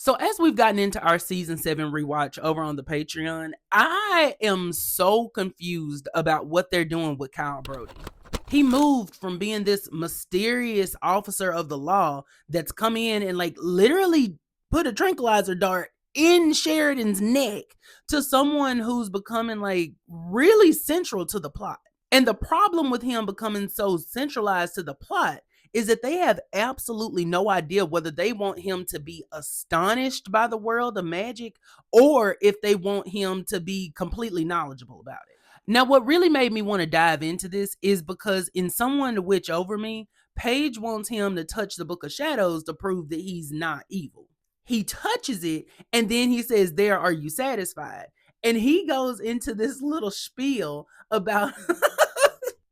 So as we've gotten into our season 7 rewatch over on the Patreon, I am so confused about what they're doing with Kyle Brody. He moved from being this mysterious officer of the law that's come in and like literally put a tranquilizer dart in Sheridan's neck to someone who's becoming like really central to the plot. And the problem with him becoming so centralized to the plot is that they have absolutely no idea whether they want him to be astonished by the world of magic or if they want him to be completely knowledgeable about it. Now, what really made me want to dive into this is because in Someone to Witch Over Me, Paige wants him to touch the Book of Shadows to prove that he's not evil. He touches it, and then he says, "There, are you satisfied?" And he goes into this little spiel about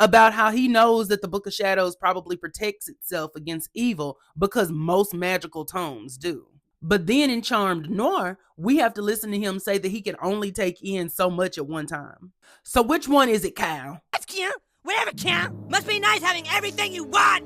about how he knows that the Book of Shadows probably protects itself against evil because most magical tomes do. But then in Charmed Noir, we have to listen to him say that he can only take in so much at one time. So which one is it, Kyle? That's cute. Whatever, count. Must be nice having everything you want.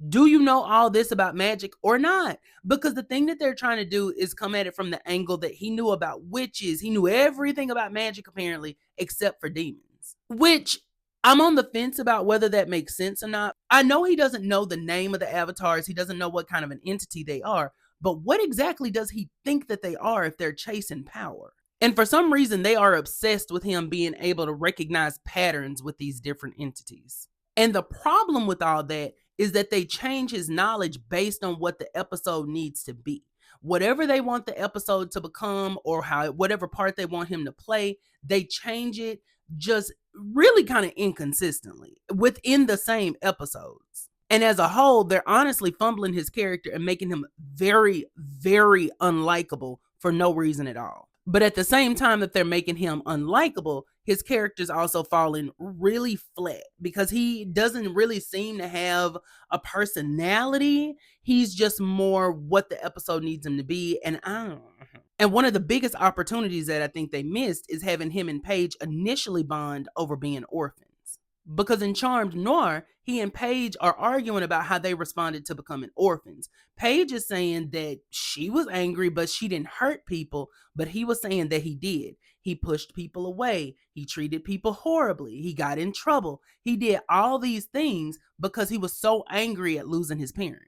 Do you know all this about magic or not? Because the thing that they're trying to do is come at it from the angle that he knew about witches. He knew everything about magic, apparently, except for demons. Which I'm on the fence about whether that makes sense or not. I know he doesn't know the name of the avatars. He doesn't know what kind of an entity they are. But what exactly does he think that they are if they're chasing power? And for some reason, they are obsessed with him being able to recognize patterns with these different entities. And the problem with all that is that they change his knowledge based on what the episode needs to be. Whatever they want the episode to become or whatever part they want him to play, they change it just really kind of inconsistently within the same episodes. And as a whole, they're honestly fumbling his character and making him very, very unlikable for no reason at all. But at the same time that they're making him unlikable, his character's also falling really flat because he doesn't really seem to have a personality. He's just more what the episode needs him to be. And one of the biggest opportunities that I think they missed is having him and Paige initially bond over being orphans. Because in Charmed Noir, he and Paige are arguing about how they responded to becoming orphans. Paige is saying that she was angry, but she didn't hurt people. But he was saying that he did. He pushed people away. He treated people horribly. He got in trouble. He did all these things because he was so angry at losing his parents.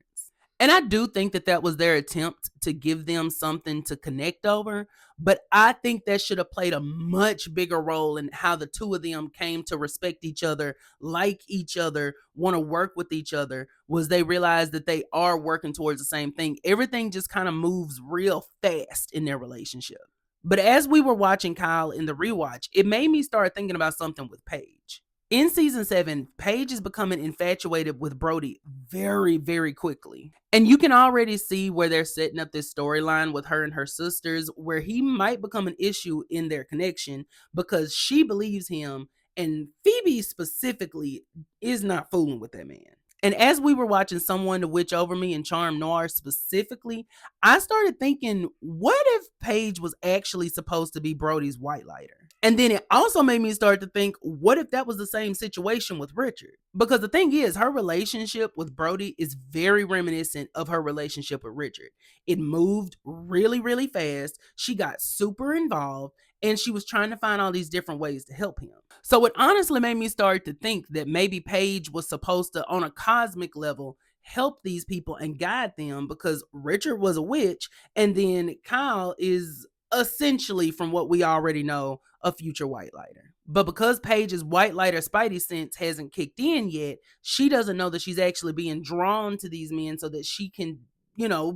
And I do think that that was their attempt to give them something to connect over. But I think that should have played a much bigger role in how the two of them came to respect each other, like each other, want to work with each other, was they realized that they are working towards the same thing. Everything just kind of moves real fast in their relationship. But as we were watching Kyle in the rewatch, it made me start thinking about something with Paige. In season 7, Paige is becoming infatuated with Brody very, very quickly. And you can already see where they're setting up this storyline with her and her sisters, where he might become an issue in their connection because she believes him, and Phoebe specifically is not fooling with that man. And as we were watching Someone to Witch Over Me and Charmed Noir specifically, I started thinking, what if Paige was actually supposed to be Brody's white lighter? And then it also made me start to think, what if that was the same situation with Richard? Because the thing is, her relationship with Brody is very reminiscent of her relationship with Richard. It moved really, really fast. She got super involved, and she was trying to find all these different ways to help him. So it honestly made me start to think that maybe Paige was supposed to, on a cosmic level, help these people and guide them, because Richard was a witch, and then Kyle is essentially, from what we already know, a future white lighter. But because Paige's white lighter spidey sense hasn't kicked in yet, she doesn't know that she's actually being drawn to these men so that she can,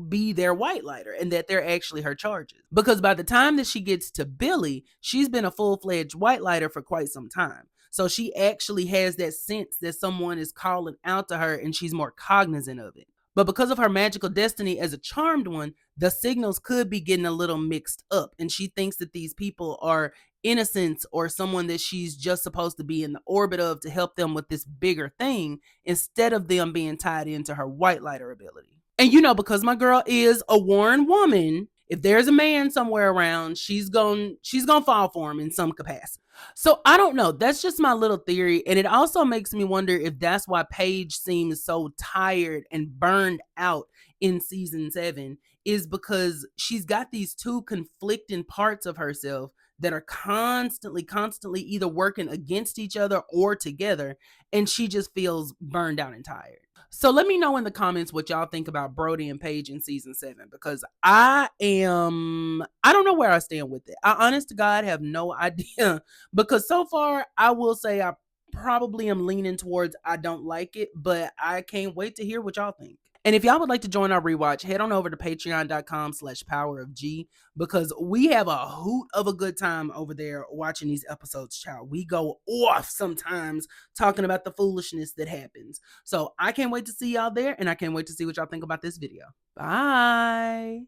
be their white lighter and that they're actually her charges. Because by the time that she gets to Billy, she's been a full-fledged white lighter for quite some time. So she actually has that sense that someone is calling out to her, and she's more cognizant of it. But because of her magical destiny as a charmed one, the signals could be getting a little mixed up. And she thinks that these people are innocents or someone that she's just supposed to be in the orbit of to help them with this bigger thing, instead of them being tied into her white lighter ability. And because my girl is a Warren woman, if there's a man somewhere around, she's gonna fall for him in some capacity. So I don't know. That's just my little theory. And it also makes me wonder if that's why Paige seems so tired and burned out in season 7, is because she's got these two conflicting parts of herself that are constantly either working against each other or together, and she just feels burned out and tired. So let me know in the comments what y'all think about Brody and Paige in season 7, because I don't know where I stand with it. I honest to God have no idea, because so far I will say I probably am leaning towards I don't like it, but I can't wait to hear what y'all think. And if y'all would like to join our rewatch, head on over to patreon.com/powerofg, because we have a hoot of a good time over there watching these episodes, child. We go off sometimes talking about the foolishness that happens. So I can't wait to see y'all there, and I can't wait to see what y'all think about this video. Bye.